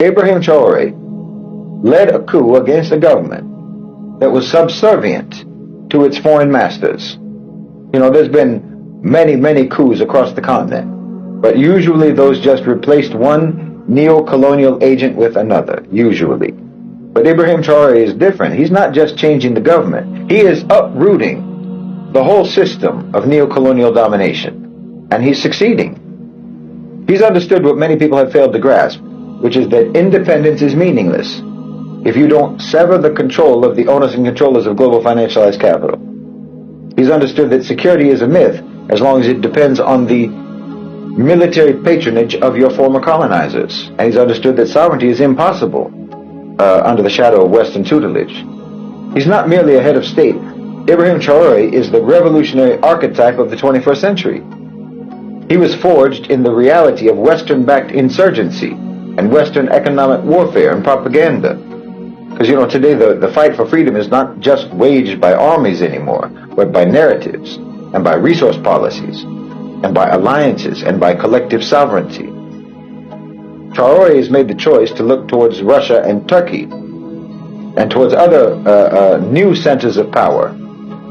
Ibrahim Traore led a coup against a government that was subservient to its foreign masters. There's been many coups across the continent, but usually those just replaced one neo-colonial agent with another, usually. But Ibrahim Traore is different. He's not just changing the government. He is uprooting the whole system of neo-colonial domination, and he's succeeding. He's understood what many people have failed to grasp, which is that independence is meaningless if you don't sever the control of the owners and controllers of global financialized capital. He's understood that security is a myth as long as it depends on the military patronage of your former colonizers. And he's understood that sovereignty is impossible under the shadow of Western tutelage. He's not merely a head of state. Ibrahim Traore is the revolutionary archetype of the 21st century. He was forged in the reality of Western-backed insurgency and Western economic warfare and propaganda. Because, today the fight for freedom is not just waged by armies anymore, but by narratives and by resource policies and by alliances and by collective sovereignty. Traore has made the choice to look towards Russia and Turkey and towards other new centers of power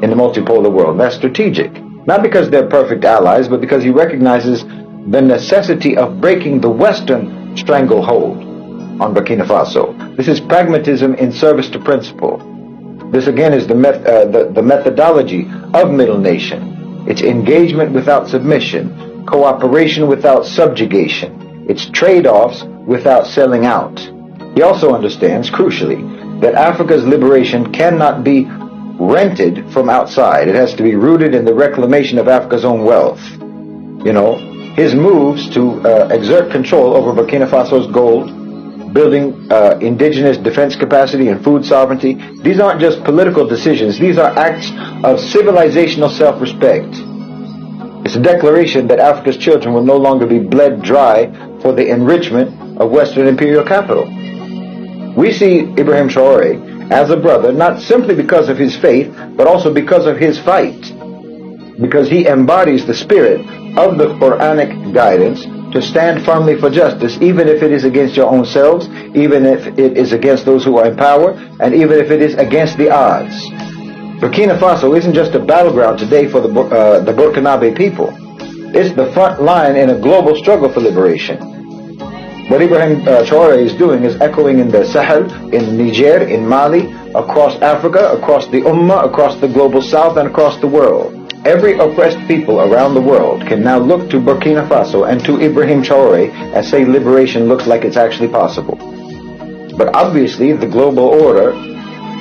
in the multipolar world. That's strategic. Not because they're perfect allies, but because he recognizes the necessity of breaking the Western stranglehold on Burkina Faso. This is pragmatism in service to principle. This again is the methodology of middle nation. It's engagement without submission, cooperation without subjugation. It's trade-offs without selling out. He also understands, crucially, that Africa's liberation cannot be rented from outside. It has to be rooted in the reclamation of Africa's own wealth. His moves to exert control over Burkina Faso's gold, building indigenous defense capacity and food sovereignty, these aren't just political decisions. These are acts of civilizational self-respect. It's a declaration that Africa's children will no longer be bled dry for the enrichment of Western imperial capital. We see Ibrahim Traore as a brother, not simply because of his faith, but also because of his fight. Because he embodies the spirit of the Quranic guidance to stand firmly for justice, even if it is against your own selves, even if it is against those who are in power, and even if it is against the odds. Burkina Faso isn't just a battleground today for the Burkinabe people. It's the front line in a global struggle for liberation. What Ibrahim Traore is doing is echoing in the Sahel, in Niger, in Mali, across Africa, across the Ummah, across the global south, and across the world. Every oppressed people around the world can now look to Burkina Faso and to Ibrahim Traore and say liberation looks like it's actually possible. But obviously the global order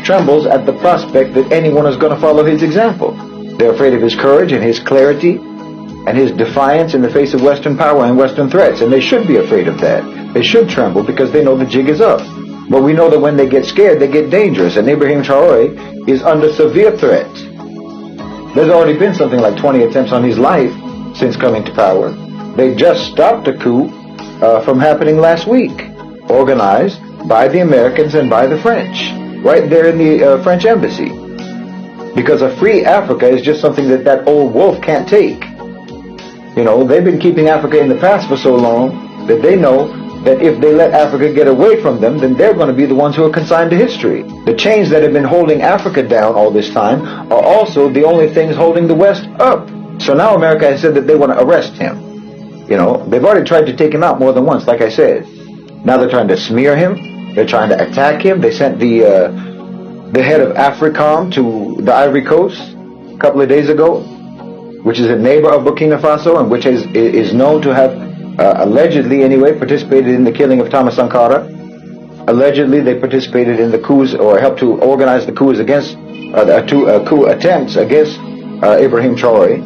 trembles at the prospect that anyone is going to follow his example. They're afraid of his courage and his clarity and his defiance in the face of Western power and Western threats, and they should be afraid of that. They should tremble because they know the jig is up. But we know that when they get scared, they get dangerous, and Ibrahim Traore is under severe threat. There's already been something like 20 attempts on his life since coming to power. They just stopped a coup from happening last week, organized by the Americans and by the French, right there in the French embassy. Because a free Africa is just something that old wolf can't take. They've been keeping Africa in the past for so long that they know that if they let Africa get away from them, then they're going to be the ones who are consigned to history. The chains that have been holding Africa down all this time are also the only things holding the West up. So now America has said that they want to arrest him. They've already tried to take him out more than once, like I said. Now they're trying to smear him. They're trying to attack him. They sent the head of AFRICOM to the Ivory Coast a couple of days ago, which is a neighbor of Burkina Faso and which is known to have allegedly anyway participated in the killing of Thomas Sankara. Allegedly they participated in the coups or helped to organize the coups against coup attempts against Ibrahim Traore,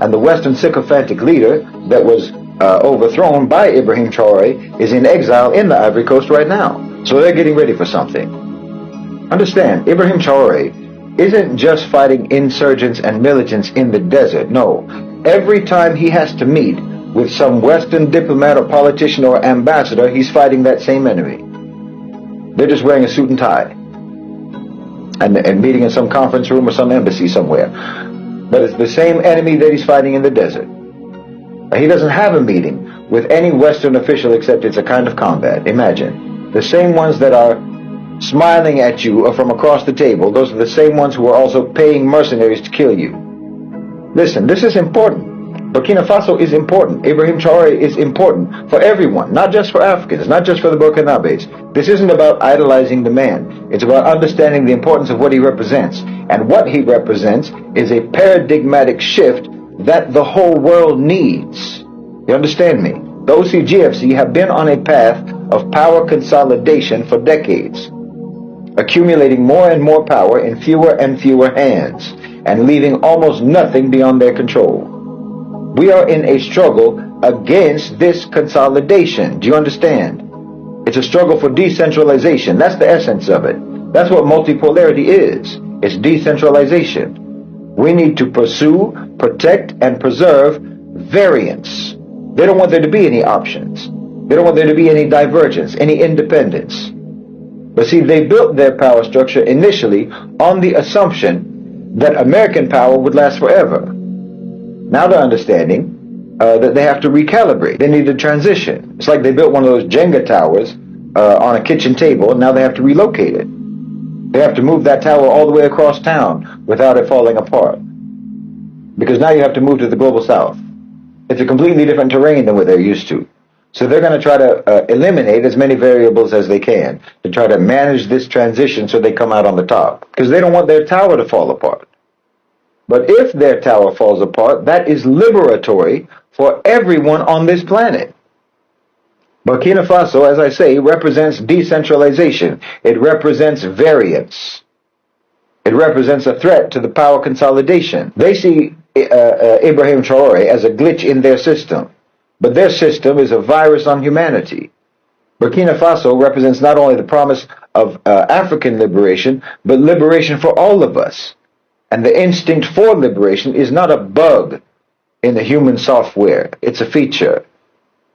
and the Western sycophantic leader that was overthrown by Ibrahim Traore is in exile in the Ivory Coast right now. So they're getting ready for something. Understand, Ibrahim Traore isn't just fighting insurgents and militants in the desert. No, every time he has to meet with some Western diplomat or politician or ambassador, he's fighting that same enemy. They're just wearing a suit and tie and meeting in some conference room or some embassy somewhere. But it's the same enemy that he's fighting in the desert. He doesn't have a meeting with any Western official except it's a kind of combat. Imagine. The same ones that are smiling at you from across the table, those are the same ones who are also paying mercenaries to kill you. Listen, this is important. Burkina Faso is important. Ibrahim Traore is important for everyone, not just for Africans, not just for the Burkinabes. This isn't about idolizing the man. It's about understanding the importance of what he represents. And what he represents is a paradigmatic shift that the whole world needs. You understand me? The OCGFC have been on a path of power consolidation for decades, accumulating more and more power in fewer and fewer hands, and leaving almost nothing beyond their control. We are in a struggle against this consolidation. Do you understand? It's a struggle for decentralization. That's the essence of it. That's what multipolarity is. It's decentralization. We need to pursue, protect, and preserve variance. They don't want there to be any options. They don't want there to be any divergence, any independence. But see, they built their power structure initially on the assumption that American power would last forever. Now they're understanding that they have to recalibrate. They need to transition. It's like they built one of those Jenga towers on a kitchen table, and now they have to relocate it. They have to move that tower all the way across town without it falling apart. Because now you have to move to the global south. It's a completely different terrain than what they're used to. So they're going to try to eliminate as many variables as they can to try to manage this transition so they come out on the top. Because they don't want their tower to fall apart. But if their tower falls apart, that is liberatory for everyone on this planet. Burkina Faso, as I say, represents decentralization. It represents variance. It represents a threat to the power consolidation. They see Ibrahim Traore as a glitch in their system. But their system is a virus on humanity. Burkina Faso represents not only the promise of African liberation, but liberation for all of us. And the instinct for liberation is not a bug in the human software. It's a feature.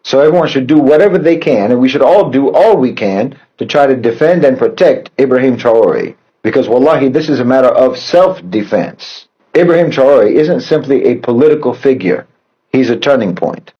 So everyone should do whatever they can, and we should all do all we can to try to defend and protect Ibrahim Traore. Because wallahi, this is a matter of self-defense. Ibrahim Traore isn't simply a political figure. He's a turning point.